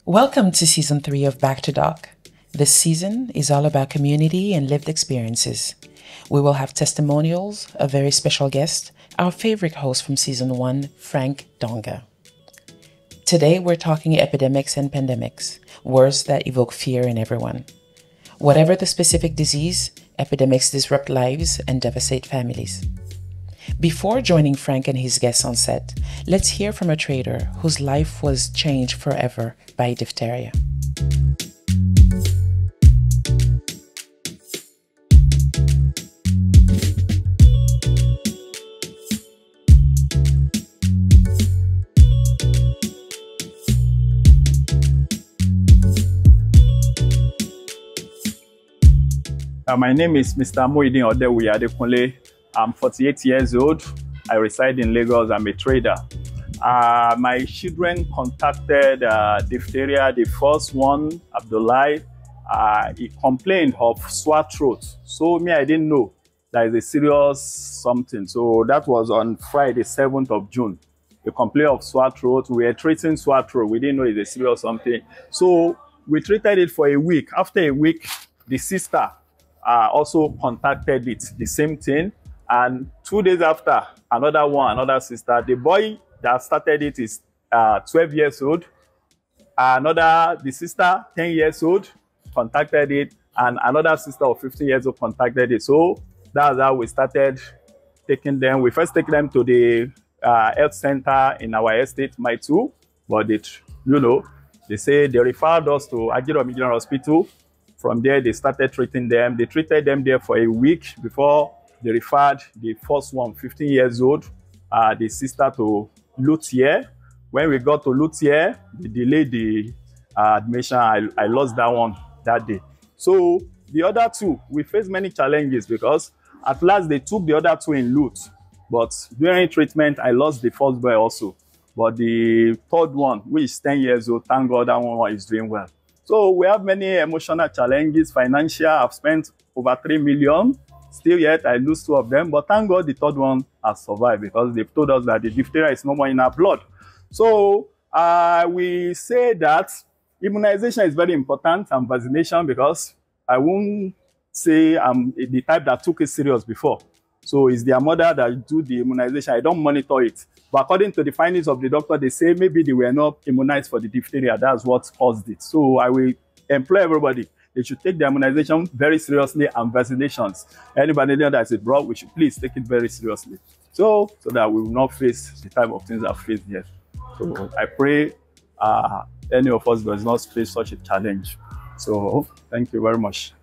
Welcome to Season 3 of Back to Doc. This season is all about community and lived experiences. We will have testimonials, a very special guest, our favorite host from Season 1, Frank Donga. Today we're talking epidemics and pandemics, words that evoke fear in everyone. Whatever the specific disease, epidemics disrupt lives and devastate families. Before joining Frank and his guests on set, let's hear from a trader whose life was changed forever by diphtheria. My name is Mr. Muyideen. I'm 48 years old. I reside in Lagos. I'm a trader. My children contacted diphtheria. The first one, Abdullah, he complained of sore throat. So I didn't know that is a serious something. So that was on Friday, 7th of June. He complained of sore throat. We were treating sore throat. We didn't know it's a serious something. So we treated it for a week. After a week, the sister also contacted it, the same thing. And 2 days after, another sister. The boy that started it is 12 years old. The sister, 10 years old, contacted it. And another sister of 15 years old contacted it. So that's how we started taking them. We first take them to the health center in our estate, my two. But they say they referred us to Ajiro Regional Hospital. From there, they started treating them. They treated them there for a week before they referred the first one, 15 years old, the sister to Luthier. When we got to Luthier, they delayed the admission. I lost that one that day. So the other two, we faced many challenges because at last they took the other two in Lut. But during treatment, I lost the first boy also. But the third one, which is 10 years old, thank God that one is doing well. So we have many emotional challenges, financial. I've spent over 3 million. Still yet, I lose 2 of them. But thank God the third one has survived because they've told us that the diphtheria is no more in our blood. So we say that immunization is very important and vaccination because I won't say I'm the type that took it serious before. So it's their mother that do the immunization. I don't monitor it. But according to the findings of the doctor, they say maybe they were not immunized for the diphtheria. That's what caused it. So I will employ everybody. They should take the immunization very seriously and vaccinations. Anybody there that is abroad, we should please take it very seriously. So that we will not face the type of things I've faced here. So I pray any of us does not face such a challenge. So thank you very much.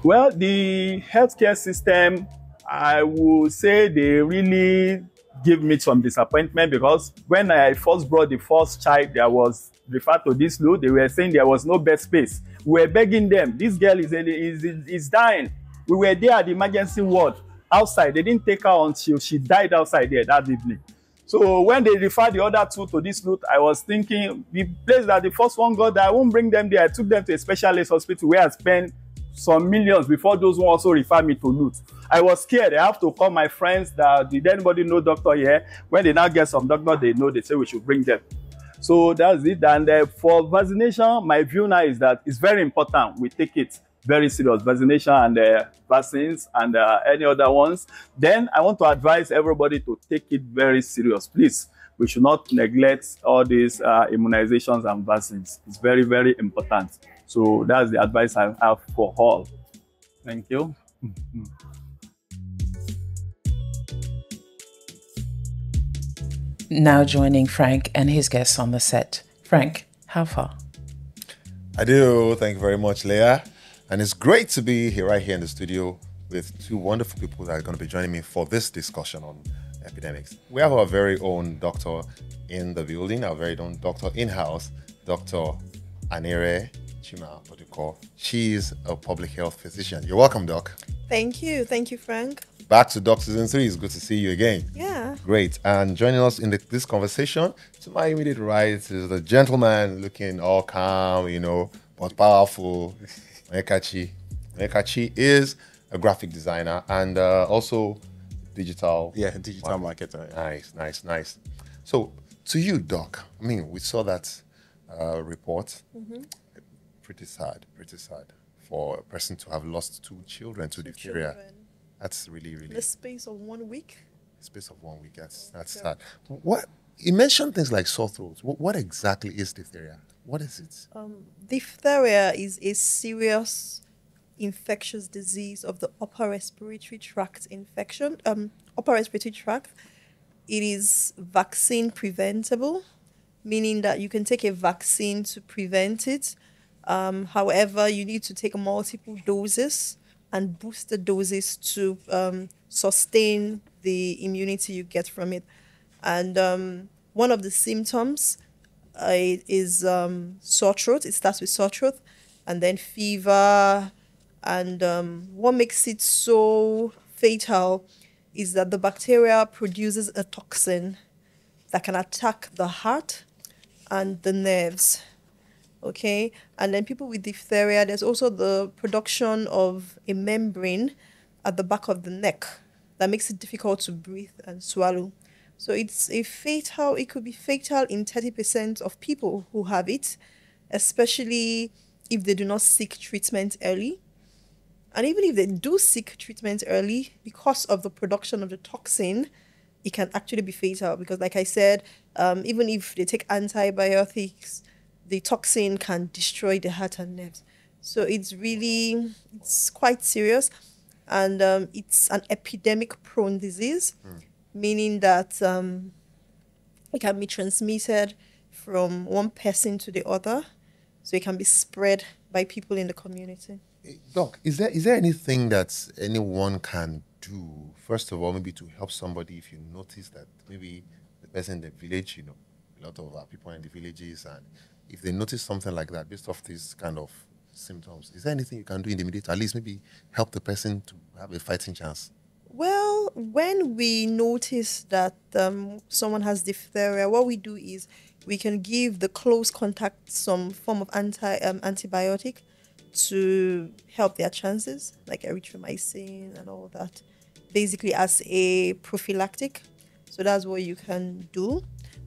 Well, the healthcare system, I would say they really give me some disappointment because when I first brought the first child that was referred to this load, they were saying there was no bed space. We were begging them. This girl is dying. We were there at the emergency ward outside. They didn't take her until she died outside there that evening. So when they referred the other two to this load, I was thinking the place that the first one got, I won't bring them there. I took them to a specialist hospital where I spent some millions before those who also refer me to Lut. I was scared. I have to call my friends that did anybody know doctor here? When they now get some doctor, they know, they say we should bring them. So that's it. And for vaccination, my view now is that it's very important. We take it very serious, vaccination and vaccines and any other ones. Then I want to advise everybody to take it very serious. Please, we should not neglect all these immunizations and vaccines. It's very, very important. So that's the advice I have for all. Thank you. Now joining Frank and his guests on the set. Frank, how far? I do. Thank you very much, Leah. And it's great to be here right here in the studio with 2 wonderful people that are going to be joining me for this discussion on epidemics. We have our very own doctor in the building, our very own doctor in-house, Dr. Anire. She's a public health physician. You're welcome, Doc. Thank you. Thank you, Frank. Back to Doc Season 3. It's good to see you again. Yeah. Great. And joining us in this conversation, to my immediate right is the gentleman looking all calm, but powerful. Muyideen. Muyideen is a graphic designer and also digital. Yeah, digital marketer. Nice. So To you, Doc, I mean, we saw that report. Pretty sad for a person to have lost 2 children to diphtheria. That's really, really... In the space of 1 week? Space of 1 week, that's sad. What, you mentioned things like sore throats. What exactly is diphtheria? What is it? Diphtheria is a serious infectious disease of the upper respiratory tract infection. Upper respiratory tract. It is vaccine preventable, meaning that you can take a vaccine to prevent it. However, you need to take multiple doses and booster doses to sustain the immunity you get from it. And one of the symptoms is sore throat. It starts with sore throat and then fever. And what makes it so fatal is that the bacteria produces a toxin that can attack the heart and the nerves. Okay, and then people with diphtheria, there's also the production of a membrane at the back of the neck that makes it difficult to breathe and swallow. So it could be fatal in 30% of people who have it, especially if they do not seek treatment early. And even if they do seek treatment early, because of the production of the toxin, it can actually be fatal. Because like I said, even if they take antibiotics, the toxin can destroy the heart and nerves. So it's quite serious. And it's an epidemic-prone disease, meaning that it can be transmitted from one person to the other. So it can be spread by people in the community. Doc, is there anything that anyone can do, first of all, maybe to help somebody if you notice that maybe the person in the village, you know, a lot of our people in the villages, and if they notice something like that based off these kind of symptoms, is there anything you can do in the immediate, at least maybe help the person to have a fighting chance? Well, when we notice that someone has diphtheria, what we do is we can give the close contact some form of antibiotic to help their chances, like erythromycin and all that, basically as a prophylactic. So that's what you can do.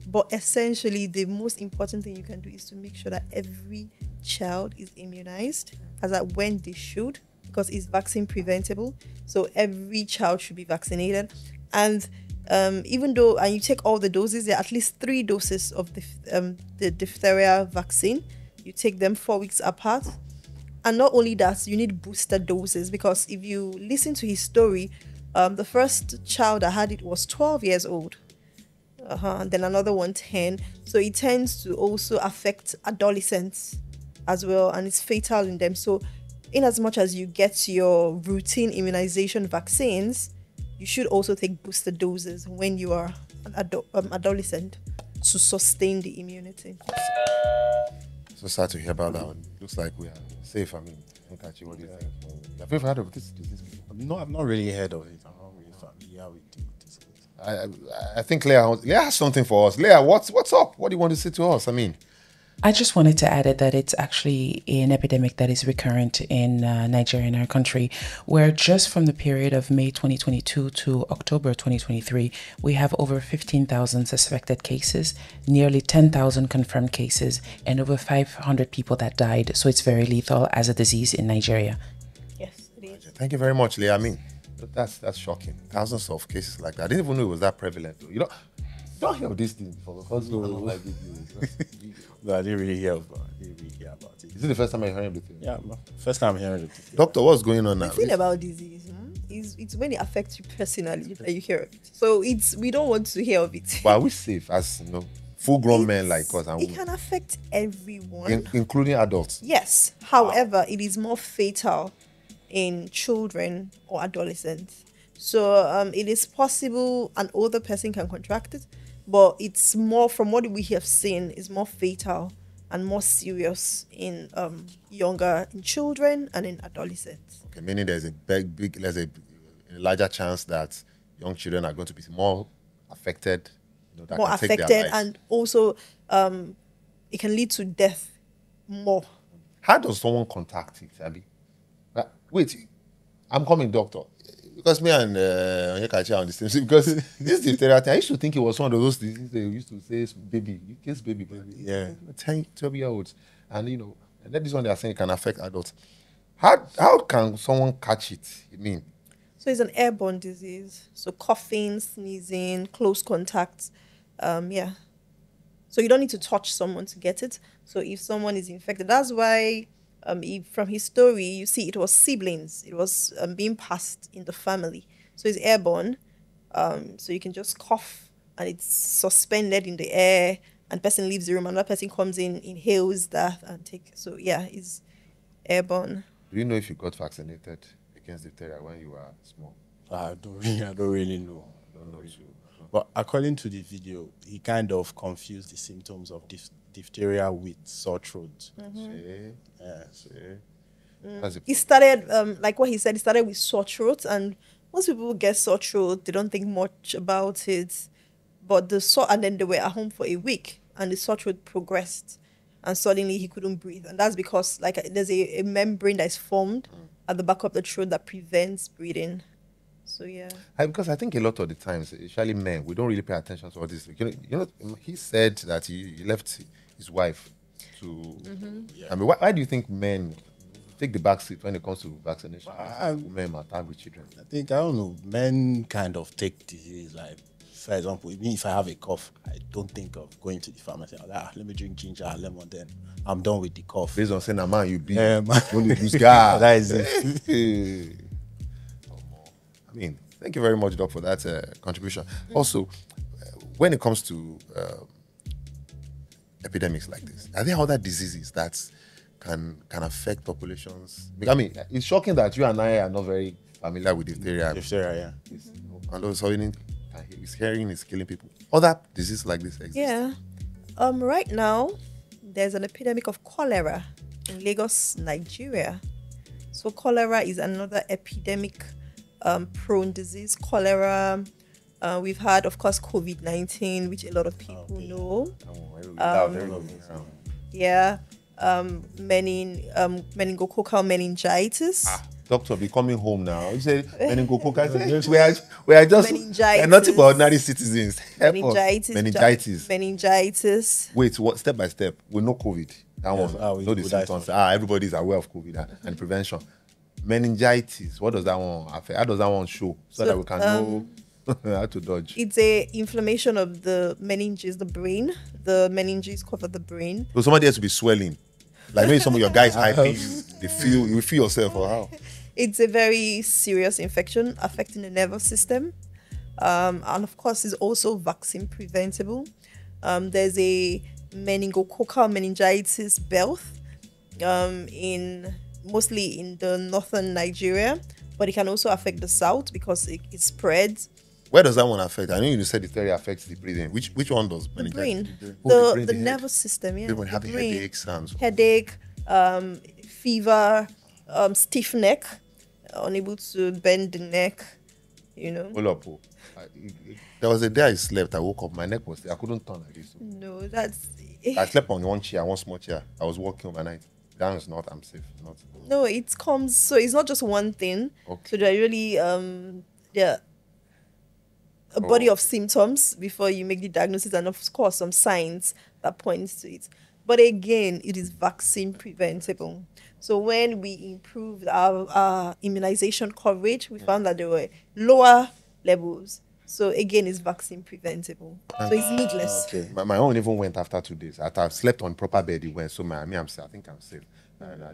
But essentially, the most important thing you can do is to make sure that every child is immunized, as at when they should, because it's vaccine preventable. So every child should be vaccinated. And even though you take all the doses, there are at least 3 doses of the diphtheria vaccine. You take them 4 weeks apart. And not only that, you need booster doses, because if you listen to his story, the first child that had it was 12 years old. And then another one 10. So it tends to also affect adolescents as well, and it's fatal in them. So in as much as you get your routine immunization vaccines, you should also take booster doses when you are an adolescent to sustain the immunity. So sad to hear about that one. Looks like we are safe. I mean, look at you. What do you think? Have you ever heard of this disease before? No, I've not really heard of it. I'm not really familiar with the disease. I think Leah has something for us. Leah, what's up? What do you want to say to us? I mean, I just wanted to add that it's actually an epidemic that is recurrent in Nigeria, in our country, where just from the period of May 2022 to October 2023, we have over 15,000 suspected cases, nearly 10,000 confirmed cases, and over 500 people that died. So it's very lethal as a disease in Nigeria. Yes, it is. Thank you very much, Leah. I mean, that's shocking. Thousands of cases like that. I didn't even know it was that prevalent. You know, don't hear of this thing before, because you don't like big news. No, I didn't really hear about it. Is it the first time you're hearing it? Yeah, first time hearing it. Doctor, what's going on now? The thing about disease is it's when it affects you personally that you hear of it. So we don't want to hear of it. But are we safe as, you know, full-grown men like us? And it can affect everyone, including adults. Yes. However, it is more fatal in children or adolescents. So it is possible an older person can contract it, but it's more, from what we have seen, is more fatal and more serious in in children and in adolescents. Okay, meaning there's a larger chance that young children are going to be more affected. You know, that more can take their affected, lives. and also it can lead to death more. How does someone contact it, Abby? Wait, I'm coming, doctor. because me and Onyekachi are on the same thing, because this diphtheria thing, I used to think it was one of those things they used to say, baby, you kiss baby. Yeah. 10, 12-year-olds. And, you know, and then this one they are saying it can affect adults. How can someone catch it? I mean, So it's an airborne disease. So coughing, sneezing, close contact. Yeah. So you don't need to touch someone to get it. So if someone is infected, that's why from his story, you see it was siblings. It was being passed in the family. So it's airborne. So you can just cough and it's suspended in the air and person leaves the room. Another person comes in, inhales that and take. So yeah, it's airborne. do you know if you got vaccinated against diphtheria when you were small? I don't really know. I don't know. But according to the video, he kind of confused the symptoms of diphtheria with sore throat. It started, like what he said, it started with sore throat, and most people get sore throat, they don't think much about it. But and then they were at home for a week, and the sore throat progressed, and suddenly he couldn't breathe. And that's because like there's a membrane that is formed at the back of the throat that prevents breathing. So yeah. Because I think a lot of the times, especially men, we don't really pay attention to all this. You know, he said that he left his wife to. I mean, why do you think men take the back seat when it comes to vaccination? Men matter with children. I don't know, men kind of take disease like, for example, even if I have a cough, I don't think of going to the pharmacy. Let me drink ginger and lemon, then I'm done with the cough. Based on saying, a man, you be man. Don't you lose guard. That is it. I mean, thank you very much, Doc, for that contribution. Also, when it comes to epidemics like this, are there other diseases that can affect populations? I mean, it's shocking that you and I are not very familiar with diphtheria. Diphtheria, yeah. And also, his hearing is killing people. Other diseases like this exist? Yeah. Right now, there's an epidemic of cholera in Lagos, Nigeria. So cholera is another epidemic prone disease. Cholera, we've had, of course, COVID-19, which a lot of people know. Yeah. Meningococcal meningitis. Doctor, be coming home now. You say meningococcal. We are just meningitis. Nothing but ordinary citizens. Meningitis. Wait, what? Step by step. We know COVID. That one. Know the symptoms. Everybody is aware of COVID and prevention. Meningitis. What does that one affect? How does that one show so that we can know how to dodge? It's a inflammation of the meninges, the brain. The meninges cover the brain. So somebody has to be swelling. Like maybe some of your guys hyping. You feel yourself or how? It's a very serious infection affecting the nervous system. And of course, it's also vaccine preventable. There's a meningococcal meningitis birth mostly in the northern Nigeria, but it can also affect the south because it spreads. Where does that one affect? I know you said diphtheria affects the breathing. Which one does? The brain. The nervous system, yeah. People having headaches and so. Headache, fever, stiff neck, unable to bend the neck, you know. Hold up. There was a day I slept, I woke up, my neck was there. I couldn't turn like this. No, that's... I slept on one small chair. I was walking overnight. That is not, I'm safe. Not. No, it comes, so it's not just one thing. Okay. So there are really, a body of symptoms before you make the diagnosis, and of course some signs that points to it. But again, it is vaccine preventable. So when we improved our immunization coverage, we found that there were lower levels. So again, it's vaccine preventable. So it's needless. Okay. My own even went after 2 days. After I've slept on proper bed, it went. So I'm safe. I think I'm safe.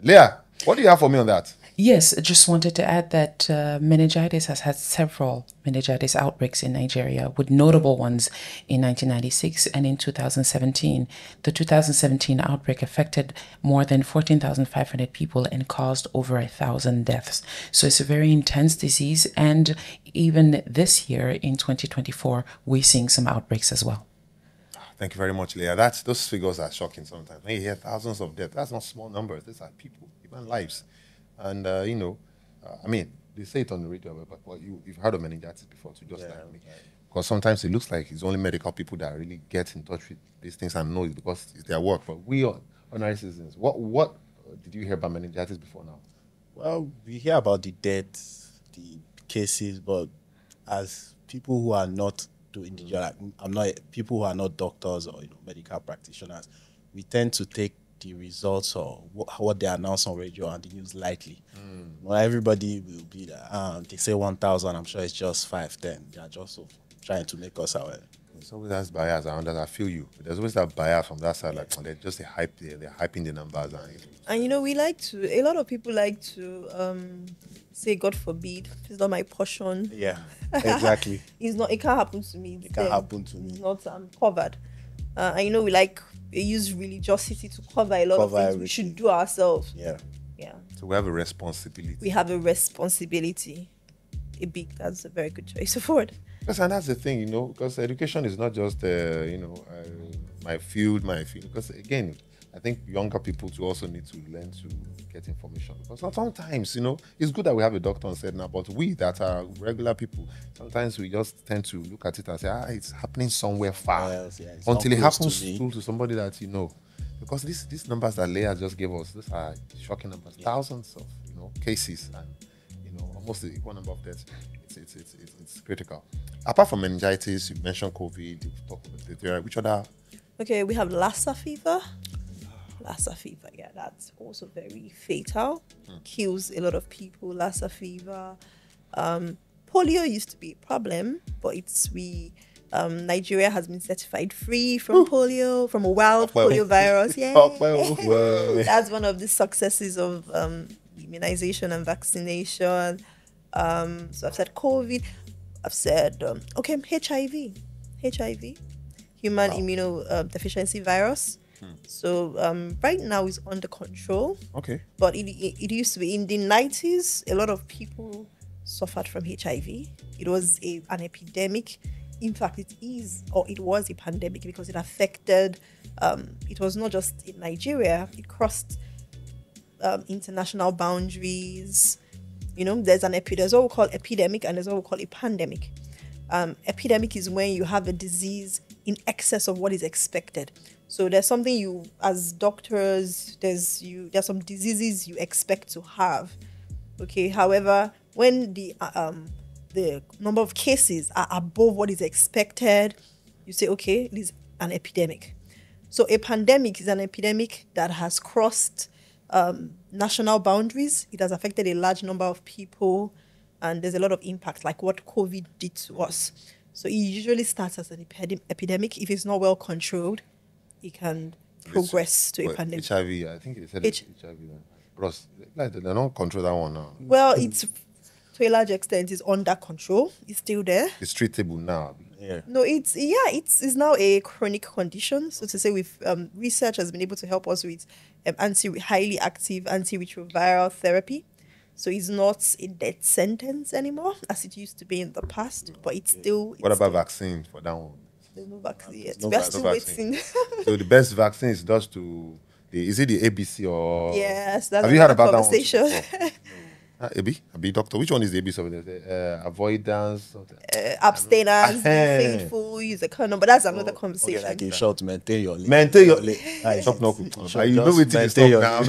Leah, what do you have for me on that? Yes, I just wanted to add that meningitis has had several meningitis outbreaks in Nigeria, with notable ones in 1996 and in 2017. The 2017 outbreak affected more than 14,500 people and caused over 1,000 deaths. So it's a very intense disease, and even this year in 2024, we're seeing some outbreaks as well. Thank you very much, Leah. Those figures are shocking sometimes. When you hear thousands of deaths, that's not small numbers. These are people, even lives. And, I mean, they say it on the radio, but you've heard of meningitis before, so just like me. Because sometimes it looks like it's only medical people that really get in touch with these things and know it because it's their work. But we are ordinary citizens. What did you hear about meningitis before now? Well, we hear about the deaths, the cases, but as people who are not doing the job, like, I'm not people who are not doctors or medical practitioners, we tend to take the results or what they announce on radio and the news lightly. Well, everybody will be like, they say 1,000, I'm sure it's just 5, 10. They are just trying to make us aware. There's always that bias around that. I feel you. There's always that bias from that side. Like they're just they're hyping the numbers. And we like to. A lot of people like to say, "God forbid, it's not my portion." Yeah, exactly. It's not. It can't happen to me. It can't happen to me. It's not covered. And we use religiosity to cover a lot of things we should do ourselves. Yeah. Yeah. So we have a responsibility. We have a responsibility. That's a very good choice of word. Because and that's the thing, because education is not just, my field. Because again, I think younger people too also need to learn to get information. Because sometimes, it's good that we have a doctor on set now, but we that are regular people, sometimes we just tend to look at it and say, it's happening somewhere far. Until it happens to somebody that you know. Because these numbers that Leah just gave us, these are shocking numbers. Yeah. Thousands of cases and almost the equal number of deaths. It's critical. Apart from meningitis, you mentioned COVID, you talked about diphtheria. Which other? Okay, we have Lassa fever. Lassa fever, yeah, that's also very fatal. Kills a lot of people. Lassa fever. Polio used to be a problem, but Nigeria has been certified free from polio, from a wild polio virus. Yeah, that's one of the successes of immunization and vaccination. So I've said COVID. I've said HIV, human immunodeficiency virus. So right now it's under control. Okay. But it used to be in the 90s. A lot of people suffered from HIV. It was an epidemic. In fact, it was a pandemic because it affected. It was not just in Nigeria. It crossed international boundaries. There's what we call epidemic and there's what we call a pandemic. Epidemic is when you have a disease in excess of what is expected. So there's something as doctors, there's some diseases you expect to have. Okay. However, when the number of cases are above what is expected, you say, okay, this is an epidemic. So a pandemic is an epidemic that has crossed national boundaries. It has affected a large number of people, and there's a lot of impact, like what COVID did to us. So it usually starts as an epidemic. If it's not well controlled, it can progress to a pandemic. HIV, I think they said HIV. Bros, they don't control that one now. Well, it's to a large extent is under control. It's still there. It's treatable now. Yeah. No, it's now a chronic condition. So to say, with research has been able to help us with highly active antiretroviral therapy. So it's not a death sentence anymore as it used to be in the past, but it's still. What about vaccine for that one? There's no vaccine yet. We are still waiting. So the best vaccine is just is it the ABC or? Yes, that's have you heard about conversation. That one? Abi, doctor, which one is the ABC of it? Avoidance? Abstinence, faithful, use a condom, but that's another conversation. Like in short, maintain your Stop no. You know what to stop now.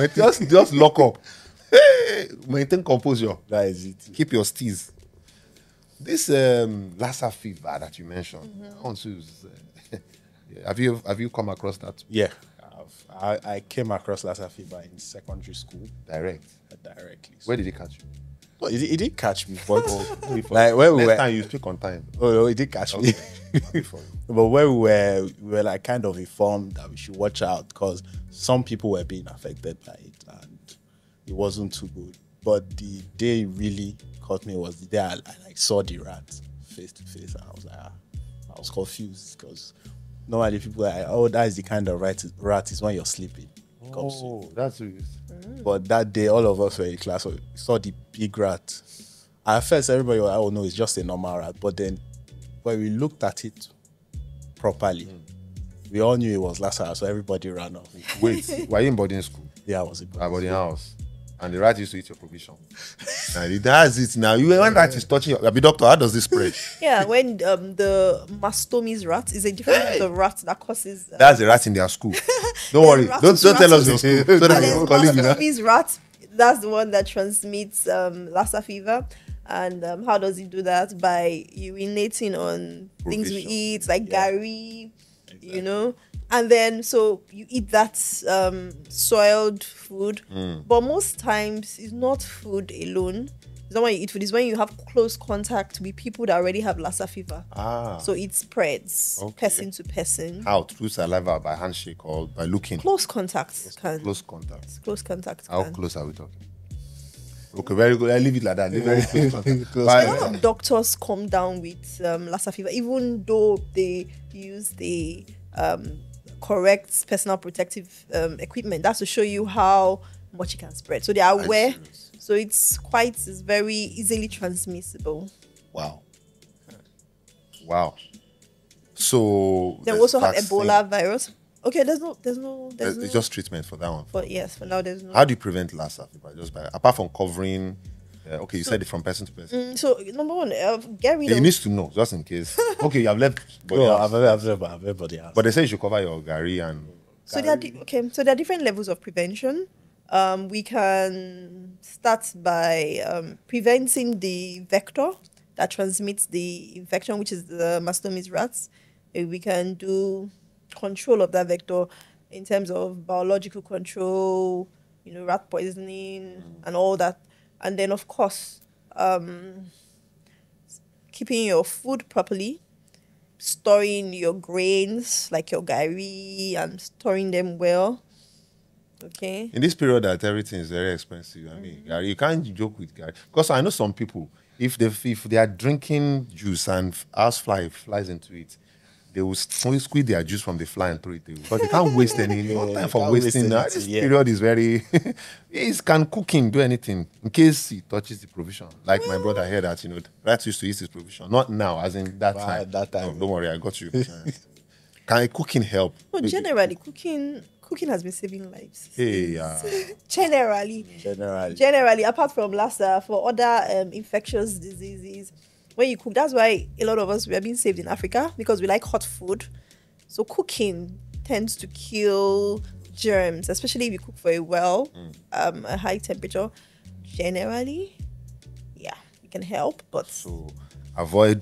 Just lock up. Hey, maintain composure. That is it. Keep your steez. This Lassa fever that you mentioned, have you come across that? Yeah, I came across Lassa fever in secondary school. Directly. Where did it catch you? Well, it did catch me, but like where we were. Next time you speak on time. Oh no, it did catch me. But where we were like kind of informed that we should watch out because some people were being affected by it and it wasn't too good. But the day it really caught me was the day I saw the rat face to face, and I was confused because normally people are like, that is the kind of rat is when you're sleeping. That's it. But that day, all of us were in class, so we saw the big rat. At first, everybody was like, oh no, it's just a normal rat. But then, when we looked at it properly, we all knew it was Lassa, so everybody ran off. Wait, were you in boarding school? Yeah, I was in boarding house. And the rat used to eat your provision. Now, that's it now. When rat is touching your... Doctor, how does this spread? Yeah, when the mastomys rat is a different kind of rat that causes... that's a rat in their school. Don't worry. Don't tell us your school. So that mastomys rat, that's the one that transmits Lassa fever. And how does it do that? By urinating on things we eat, like gari, you know. And then, so you eat that soiled food. But most times, it's not food alone. It's not when you eat food. It's when you have close contact with people that already have Lassa fever. So it spreads person to person. How? Through saliva, by handshake, or by looking? Close contact can. Close contact. Close contact How can. close are we talking? Okay, very good. I leave it like that. Leave very close contact. A lot of doctors come down with Lassa fever, even though they use the correct personal protective equipment. That's to show you how much it can spread. So they are aware. So it's very easily transmissible. Wow. So then we also have Ebola virus. Okay, there's it's just treatment for that one. But yes, for now there's no. How do you prevent Lassa fever? Just by, apart from covering. Okay, you said it from person to person. So number one, get rid of. You need to know just in case. Okay, you have left. Everybody else. But they say you should cover your gari and. So there are different levels of prevention. We can start by preventing the vector that transmits the infection, which is the mastomys rats. We can do control of that vector in terms of biological control, rat poisoning and all that. And then, of course, keeping your food properly, storing your grains like your gari and storing them well. Okay. In this period that everything is very expensive, I mean, gari, you can't joke with gari. Because I know some people, if they are drinking juice and housefly flies into it, they will squeeze their juice from the fly and throw it away. Because they can't waste any time for wasting. This period is very... Can cooking do anything in case he touches the provision? Like my brother here that, rats used to eat his provision. Not now, as in that time. That time. Oh, don't worry, I got you. Can cooking help? No, generally, cooking has been saving lives. Hey, Generally, apart from Lassa, for other infectious diseases, when you cook, that's why a lot of us, we are being saved in Africa, because we like hot food. So cooking tends to kill germs, especially if you cook for a high temperature. Generally, it can help, but so avoid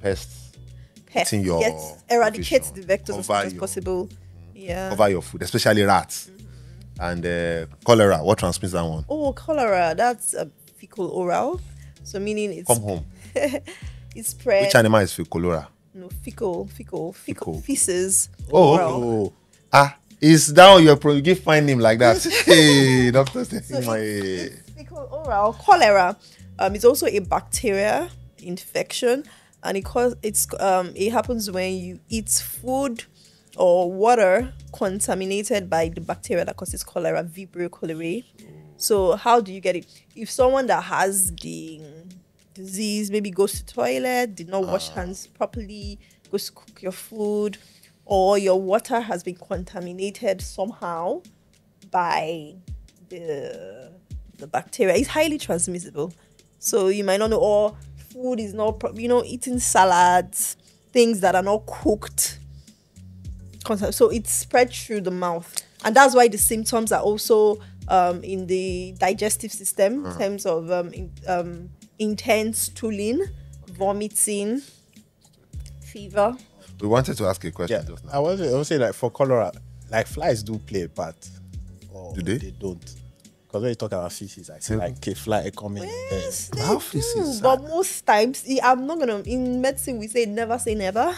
pests. Eradicate the vectors as much as possible. Cover your food, especially rats. And cholera, what transmits that one? Oh, cholera, that's fecal oral. So meaning it's... Come home. It's spread... Which animal is fecal? No, fecal. Feces. Is that what you give fine name like that? Hey, doctor. So it's fecal oral. Cholera is also a bacteria infection, and it happens when you eat food or water contaminated by the bacteria that causes cholera, Vibrio cholerae. So how do you get it? If someone that has the disease maybe goes to the toilet, did not wash hands properly, goes to cook your food, or your water has been contaminated somehow by the bacteria, it's highly transmissible. So you might not know, or food is not, eating salads, things that are not cooked. So it's spread through the mouth. And that's why the symptoms are also in the digestive system, in terms of intense stooling, vomiting, fever. We wanted to ask a question just now. I was saying, like, for cholera, like, flies do play a part. Do they? They don't. Because when you talk about feces, I see like a fly coming Yes, in there. How feces? But most times, I'm not gonna. In medicine, we say never say never.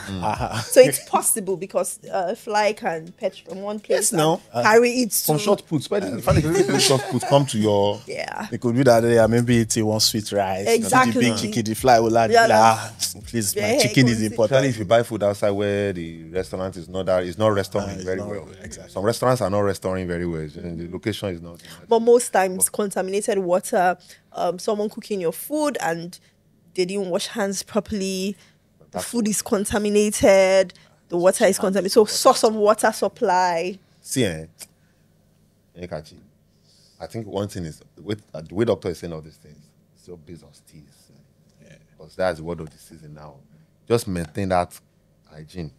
So it's possible, because a fly can perch from one place. Yes, now carry it from short puts. Why didn't the short puts come to your? Yeah. It could be that they are maybe eating one sweet rice. Exactly. The big chicken, the fly will like, please, my chicken is important. Especially if you buy food outside where the restaurant is not restoring very well. Exactly. Some restaurants are not restoring very well. And the location is not. But most times, contaminated water, someone cooking your food and they didn't wash hands properly, the food is contaminated, the water is contaminated. So source of water supply. See, I think one thing is, the way doctor is saying all these things, it's still based on steez. Because that's the word of the season now. Just maintain that hygiene.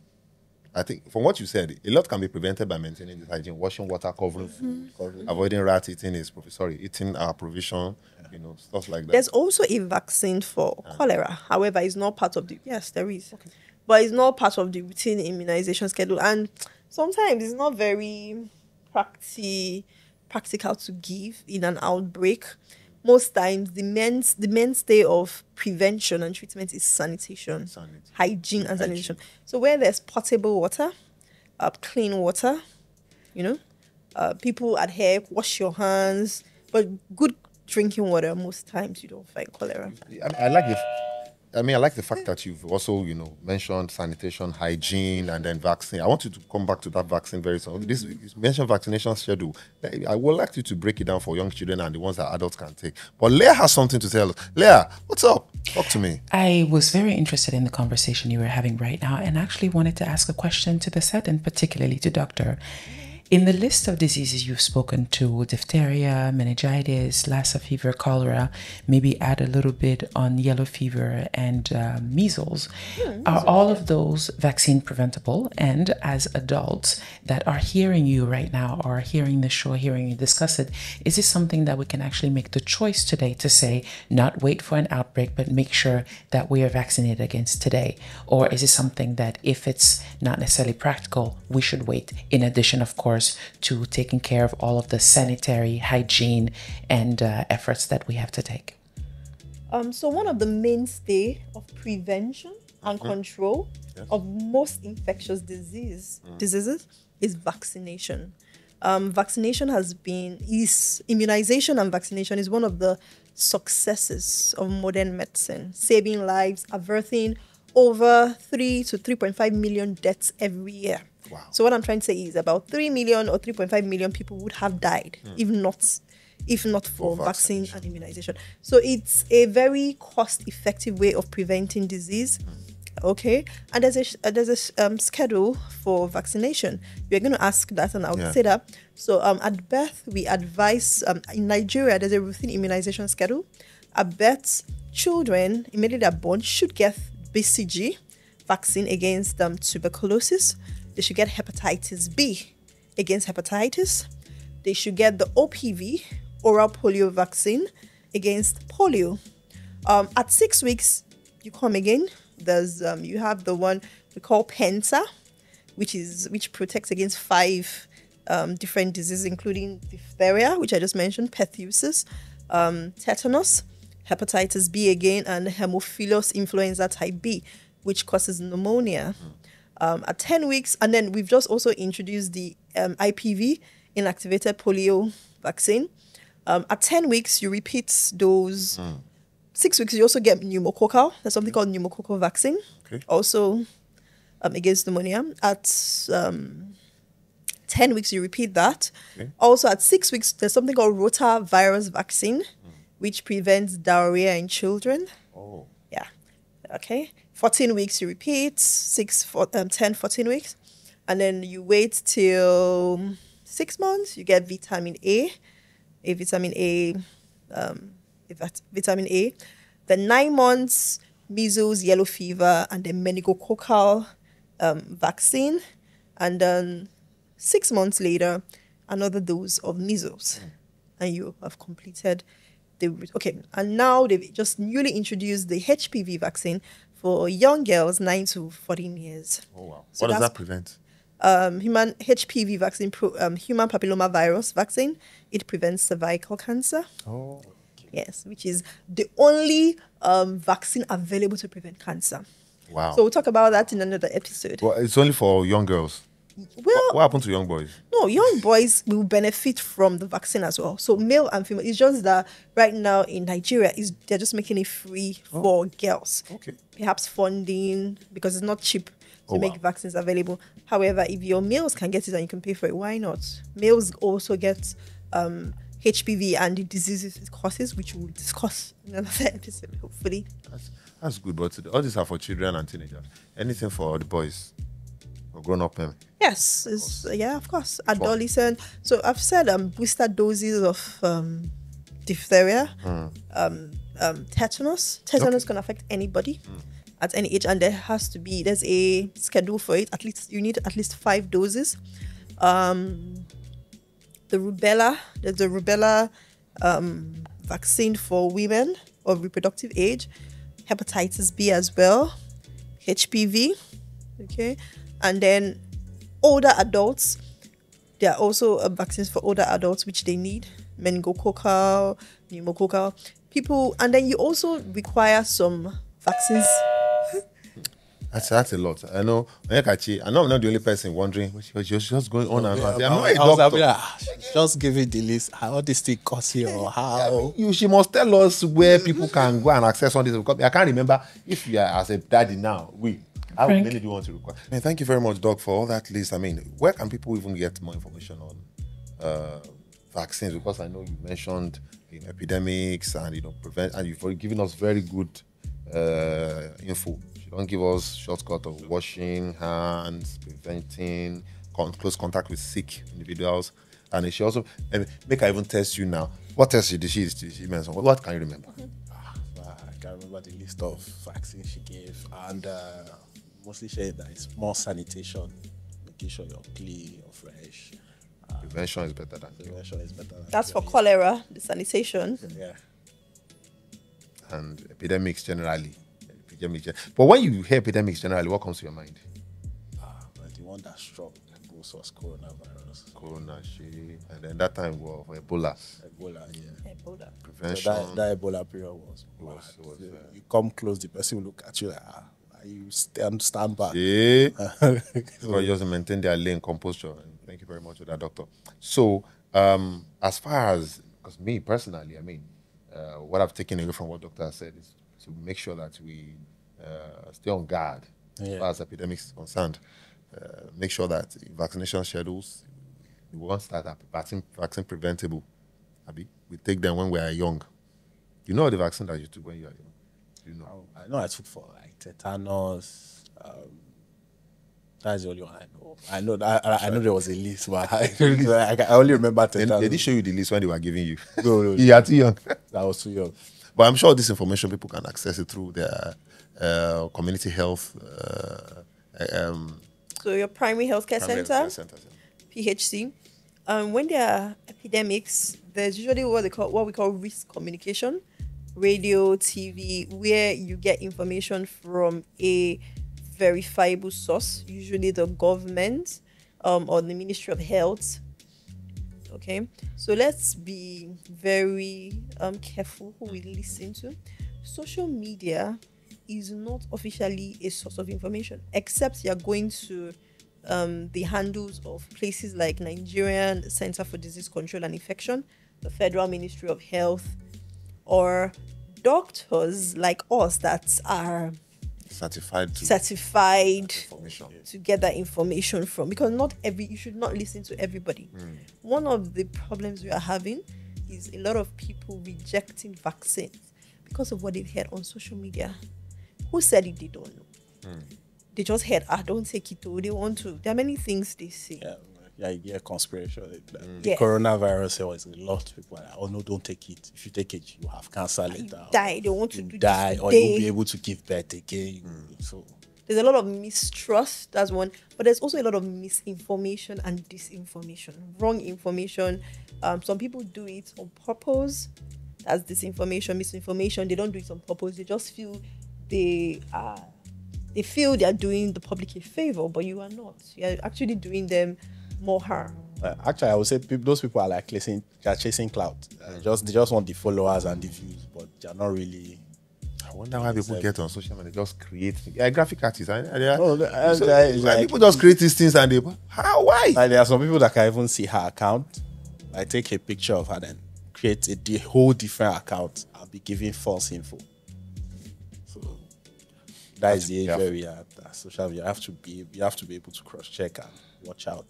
I think from what you said, a lot can be prevented by maintaining this hygiene, washing water, covering food, avoiding rat eating our provision, you know, stuff like that. There's also a vaccine for cholera. However, it's not part of the, yes, there is. Okay. But it's not part of the routine immunization schedule. And sometimes it's not very practical to give in an outbreak. Most times, the mainstay of prevention and treatment is sanitation, hygiene and sanitation. So where there's potable water, clean water, you know, people adhere, wash your hands, but good drinking water, most times you don't find cholera. I like the fact that you've also, you know, mentioned sanitation, hygiene, and then vaccine. I want you to come back to that vaccine very soon. This you mentioned vaccination schedule. I would like you to break it down for young children and the ones that adults can take. But Leah has something to tell us. Leah, what's up? Talk to me. I was very interested in the conversation you were having right now and actually wanted to ask a question to the set and particularly to Doctor. In the list of diseases you've spoken to, diphtheria, meningitis, Lassa fever, cholera, maybe add a little bit on yellow fever and measles. Are all of those vaccine preventable? And as adults that are hearing you right now or are hearing the show, hearing you discuss it, is this something that we can actually make the choice today to say, not wait for an outbreak, but make sure that we are vaccinated against today? Or is it something that if it's not necessarily practical, we should wait, in addition, of course, to taking care of all of the sanitary, hygiene, and efforts that we have to take? So one of the mainstay of prevention and control of most infectious diseases is vaccination. Immunization and vaccination is one of the successes of modern medicine, saving lives, averting over 3 to 3.5 million deaths every year. Wow. So what I'm trying to say is about 3 million or 3.5 million people would have died if not for vaccine and immunization. So it's a very cost-effective way of preventing disease. Okay, and there's a schedule for vaccination. You're going to ask that, and I'll say that. So at birth, we advise in Nigeria there's a routine immunization schedule. At birth, children immediately they're born should get BCG vaccine against tuberculosis. They should get hepatitis B against hepatitis. They should get the OPV, oral polio vaccine, against polio. At 6 weeks, you come again. There's you have the one we call Penta, which protects against 5 different diseases, including diphtheria, which I just mentioned, pertussis, tetanus, hepatitis B again, and Haemophilus influenza type B, which causes pneumonia. At 10 weeks, and then we've just also introduced the IPV, inactivated polio vaccine. At 10 weeks, you repeat those. 6 weeks, you also get pneumococcal. There's something called pneumococcal vaccine, also against pneumonia. At 10 weeks, you repeat that. Also, at 6 weeks, there's something called rotavirus vaccine, which prevents diarrhea in children. Oh. Yeah. Okay. 14 weeks, you repeat, 10, 14 weeks. And then you wait till 6 months, you get vitamin A. Vitamin A. Then 9 months, measles, yellow fever, and then meningococcal vaccine. And then 6 months later, another dose of measles. And you have completed and now they've just newly introduced the HPV vaccine for young girls 9 to 14 years. Oh, wow. So what does that prevent? Human HPV vaccine, human papilloma virus vaccine. It prevents cervical cancer. Oh. Yes, which is the only vaccine available to prevent cancer. Wow. So we'll talk about that in another episode. Well, it's only for young girls. Well, what happened to young boys? No, young boys will benefit from the vaccine as well. So male and female. It's just that right now in Nigeria, they're just making it free for girls. Okay. Perhaps funding, because it's not cheap to make vaccines available. However, if your males can get it and you can pay for it, why not? Males also get HPV and the diseases it causes, which we'll discuss in another episode, hopefully. That's good, but all these are for children and teenagers. Anything for the boys or grown-up men? Yes, of course. Adolescent. So I've said booster doses of diphtheria, tetanus. Tetanus can affect anybody at any age, and there's a schedule for it. At least you need at least 5 doses. The rubella, there's the rubella vaccine for women of reproductive age, hepatitis B as well, HPV, okay, and then older adults. There are also vaccines for older adults which they need, meningococcal, pneumococcal. People, and then you also require some vaccines. That's a lot. I know I'm not the only person wondering, but you're just going on and on. I'm not a doctor. Just give it the list. How this thing costs here or how? She must tell us where people can go and access on this. Because I can't remember if you are as a daddy now. How many do you want to require? Thank you very much, Doc, for all that list. I mean, where can people even get more information on vaccines? Because I know you mentioned epidemics and prevent, and you've given us very good info. Don't give us shortcut of washing hands, preventing close contact with sick individuals. And she also, make her even test you now. What test did she mention? What can you remember? I can remember the list of vaccines she gave. And mostly she said that it's more sanitation, making sure you're clean, you're fresh. Prevention is better than cure. That's for cholera, the sanitation. Yeah. And epidemics generally. But when you hear epidemics generally, what comes to your mind? The one that struck most was coronavirus. Corona, and then that time was Ebola. Ebola. Prevention. So that Ebola period was you come close, the person will look at you like, you stand back. Yeah. So just maintain their lane composure. Thank you very much for that, doctor. So, as far as, because me personally, I mean, what I've taken away from what doctor has said is to make sure that we stay on guard as far as epidemics is concerned. Make sure that vaccination schedules, the ones that are vaccine preventable, we take them when we are young. You know the vaccine that you took when you are young? You know. I know I took for like tetanus. That's the only one I know. I know there was a list, but I only remember tetanus. They did show you the list when they were giving you. No. You are too young. I was too young. But I'm sure this information, people can access it through their community health. So your primary healthcare center, PHC. When there are epidemics, there's usually what we call risk communication, radio, TV, where you get information from a verifiable source, usually the government or the Ministry of Health. Okay, so let's be very careful who we listen to. Social media is not officially a source of information, except you're going to the handles of places like Nigerian Center for Disease Control and Infection, the Federal Ministry of Health, or doctors like us that are certified to get that information from, because you should not listen to everybody. One of the problems we are having is a lot of people rejecting vaccines because of what they've heard on social media. Who said it? They don't know. They just heard, don't take it. They want to. There are many things they say. Conspiracy. The coronavirus was a lot of people are like, oh no, don't take it. If you take it, you have cancer later. Die. They want to die, or you won't be able to give birth again. So there's a lot of mistrust. That's one, but there's also a lot of misinformation and disinformation, wrong information. Some people do it on purpose. That's disinformation, misinformation. They don't do it on purpose. They just feel they feel they are doing the public a favor, but you are not. You are actually doing them more harm. Actually, I would say those people are like chasing clout. They just want the followers and the views, but they're not really. I wonder why people get on social media, just create graphic artists. People just create these things and why? Like, there are some people that can even see her account, like take a picture of her, then create a whole different account and be giving false info. So that is the area we are at social media. You have to be able to cross-check and watch out.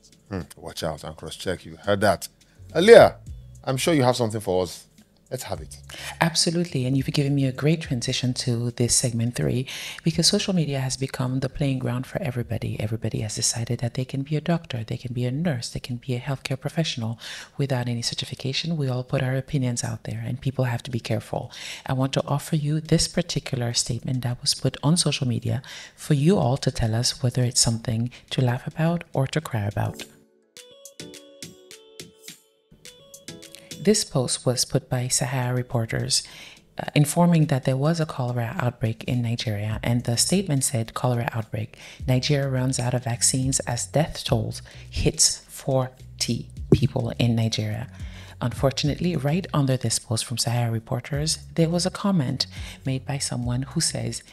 Watch out and cross-check. You heard that. Leah, I'm sure you have something for us. Let's have it. Absolutely. And you've given me a great transition to this segment 3, because social media has become the playing ground for everybody. Everybody has decided that they can be a doctor, they can be a nurse, they can be a healthcare professional without any certification. We all put our opinions out there and people have to be careful. I want to offer you this particular statement that was put on social media for you all to tell us whether it's something to laugh about or to cry about. This post was put by Sahara reporters informing that there was a cholera outbreak in Nigeria, and the statement said, cholera outbreak, Nigeria runs out of vaccines as death tolls hits 40 people in Nigeria. Unfortunately, right under this post from Sahara reporters, there was a comment made by someone who says,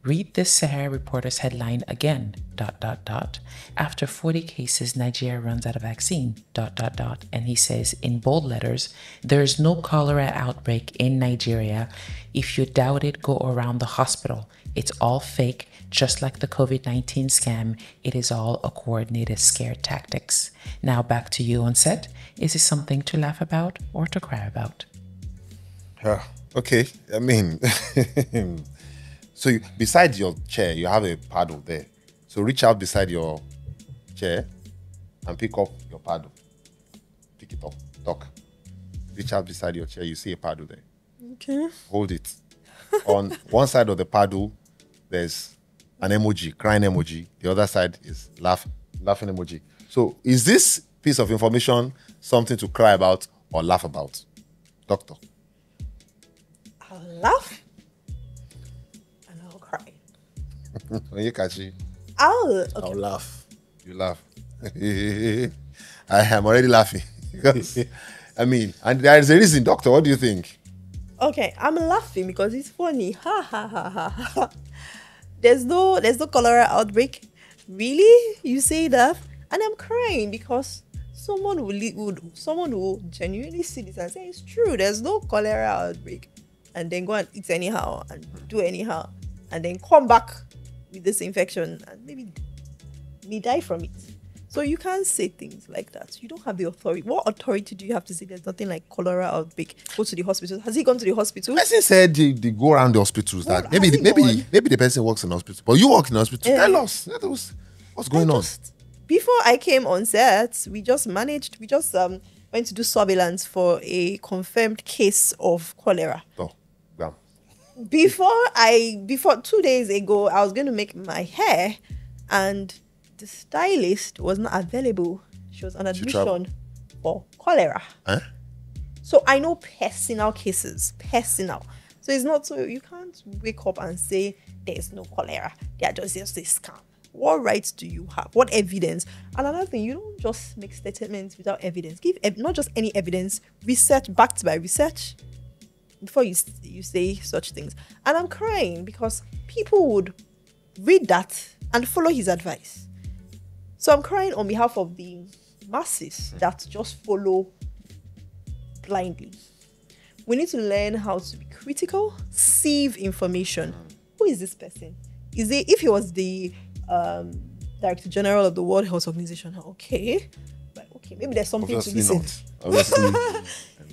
read this Sahara reporter's headline again, ... After 40 cases, Nigeria runs out of vaccine, ... And he says in bold letters, there is no cholera outbreak in Nigeria. If you doubt it, go around the hospital. It's all fake, just like the COVID-19 scam. It is all a coordinated scare tactics. Now back to you on set. Is this something to laugh about or to cry about? Okay, I mean... So beside your chair, you have a paddle there. So reach out beside your chair and pick up your paddle. Pick it up, talk. Reach out beside your chair, you see a paddle there. Okay. Hold it. On one side of the paddle, there's an emoji, crying emoji. The other side is laughing emoji. So is this piece of information something to cry about or laugh about? Doctor. I'll laugh. When you catch it, I'll laugh. you laugh. I am already laughing because I mean, and there is a reason, doctor. What do you think? Okay, I'm laughing because it's funny. Ha ha ha ha ha. There's no cholera outbreak. Really? You say that? And I'm crying because someone will genuinely see this and say it's true. There's no cholera outbreak, and then go and eat anyhow and do anyhow, and then come back with this infection and maybe me die from it. So you can't say things like that. You don't have the authority. What authority do you have to say there's nothing like cholera outbreak? Go to the hospital. Has he gone to the hospital? The person said they go around the hospitals. Well, That maybe the person works in the hospital, but you work in the hospital. Tell us what's going on. Before I came on set, we just went to do surveillance for a confirmed case of cholera. Oh, damn. Before 2 days ago, I was going to make my hair, and the stylist was not available. She was on admission for cholera. Huh? So I know personal cases. So it's not so you can't wake up and say there's no cholera. They are just a scam. What rights do you have? What evidence? And another thing, you don't just make statements without evidence. Give not just any evidence, research backed by research before you say such things. And I'm crying because people would read that and follow his advice. So I'm crying on behalf of the masses that just follow blindly. We need to learn how to be critical, sieve information. Who is this person? If he was the Director General of the World Health Organization, okay, maybe there's something to be said. Obviously.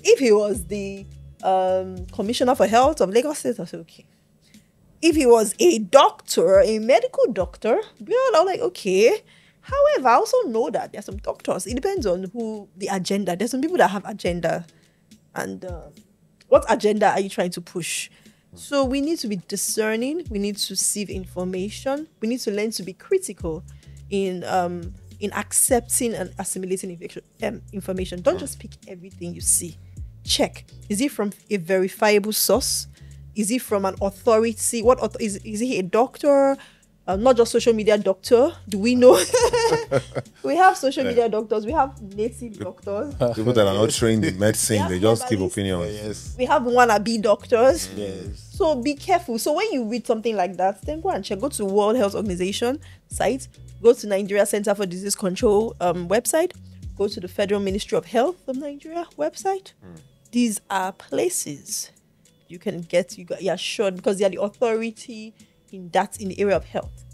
If he was the Commissioner for Health of Lagos State, I said okay. If he was a doctor, a medical doctor, well, I'm like, okay. However, I also know that there are some doctors. It depends on who the agenda. There's some people that have agenda. And what agenda are you trying to push? So we need to be discerning. We need to sieve information. We need to learn to be critical in accepting and assimilating information. Don't just pick everything you see. Check. Is it from a verifiable source? Is it from an authority? Is he a doctor? Not just social media doctor. Do we know? We have social media doctors. We have native doctors. People that are not trained in medicine, they just give opinions. Yes. We have wannabe doctors. Yes. So be careful. So when you read something like that, then go and check. Go to World Health Organization site. Go to Nigeria Center for Disease Control website. Go to the Federal Ministry of Health of Nigeria website. These are places you can you're assured because they are the authority in the area of health.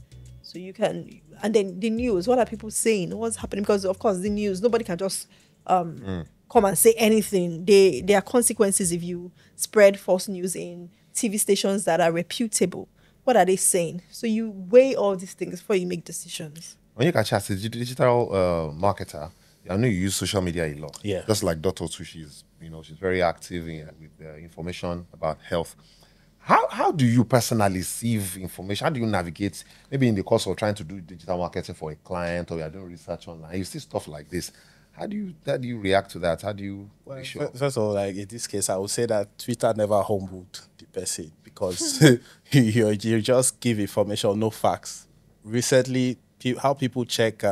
So you can, and then the news, what are people saying? What's happening? Because of course the news, nobody can just come and say anything. There are consequences if you spread false news in TV stations that are reputable. What are they saying? So you weigh all these things before you make decisions. When you catch as a digital marketer, I know you use social media a lot. Yeah. Just like Dr. Tu, she's very active with information about health. How do you personally sieve information? How do you navigate? Maybe in the course of trying to do digital marketing for a client, or you're doing research online, you see stuff like this. How do you react to that? How do you Well, make sure? first of all, like in this case, I would say that Twitter never humbled the person because you just give information, no facts. Recently, how people check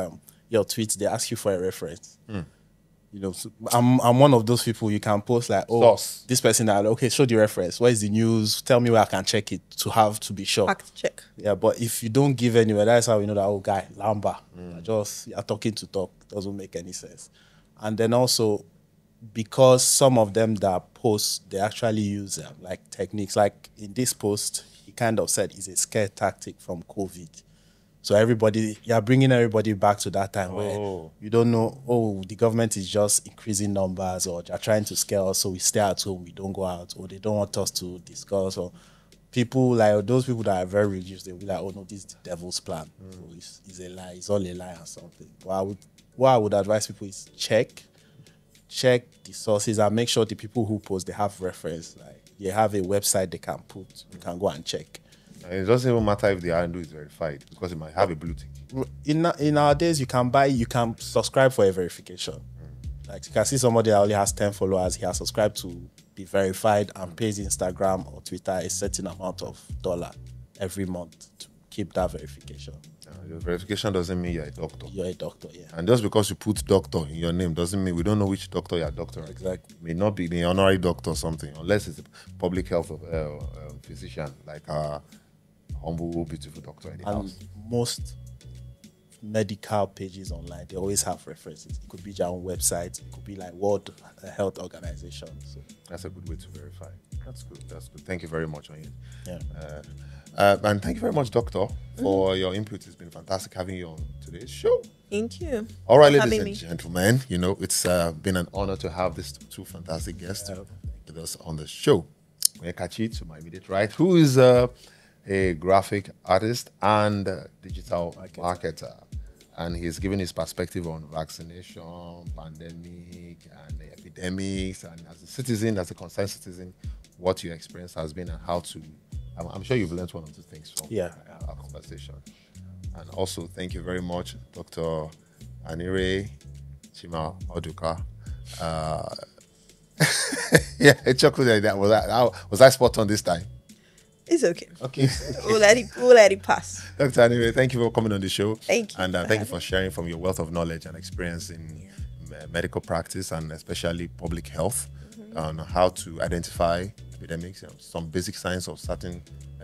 your tweets, they ask you for a reference. You know, so I'm one of those people. You can post like, oh, Source. this person, okay, show the reference. Where is the news? Tell me where I can check it to be sure. Fact check. Yeah, but if you don't give anywhere, that's how we know that old guy, Lamba. You're talking to talk. Doesn't make any sense. And then also, because some of them that post, they actually use like techniques. Like in this post, he kind of said it's a scare tactic from COVID. So you're bringing everybody back to that time where you don't know, the government is just increasing numbers or they're trying to scare us, so we stay at home, we don't go out, or they don't want us to discuss, or people like those people that are very religious, they'll be like, oh no, this is the devil's plan. So it's a lie, it's all a lie or something. But what I would advise people is check the sources and make sure the people who post, they have reference. Like they have a website they can put, you can go and check. It doesn't even matter if the handle is verified because it might have a blue tick. In our days, you can subscribe for a verification. Like you can see somebody that only has 10 followers, he has subscribed to be verified and pays Instagram or Twitter a certain amount of $1 every month to keep that verification. Your verification doesn't mean you're a doctor. You're a doctor, yeah. And just because you put doctor in your name doesn't mean we don't know which doctor you're doctoring. Exactly. It may not be the honorary doctor or something, unless it's a public health physician, like our humble, beautiful doctor in the And house. most medical pages online, they always have references. It could be their own website, it could be like World Health Organization. So That's a good way to verify. That's good. That's good. Thank you very much, Onye. yeah. And thank you very much, Doctor, for your input. It's been fantastic having you on today's show. Thank you. All right, for ladies having and me. gentlemen, it's been an honor to have these two fantastic guests with us on the show. Onyekachi, to my immediate right, who is a graphic artist and digital marketer. And he's given his perspective on vaccination, pandemic, and the epidemics, and as a citizen, as a concerned citizen, what your experience has been and how to. I'm sure you've learned one or two things from our conversation. And also, thank you very much, Dr. Anire Chima Oduka. A chocolate like that. Was I spot on this time? It's okay. Okay. We'll let it pass. Dr. Anire, thank you for coming on the show. Thank you. And thank you for sharing from your wealth of knowledge and experience in medical practice and especially public health on how to identify epidemics, some basic signs of certain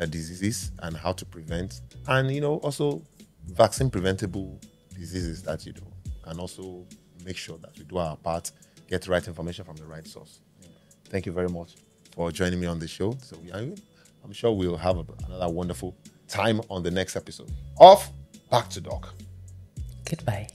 diseases and how to prevent, and also vaccine preventable diseases that you do, and also make sure that we do our part, get the right information from the right source. Thank you very much for joining me on the show. So I'm sure we'll have another wonderful time on the next episode of Back to Doc. Goodbye.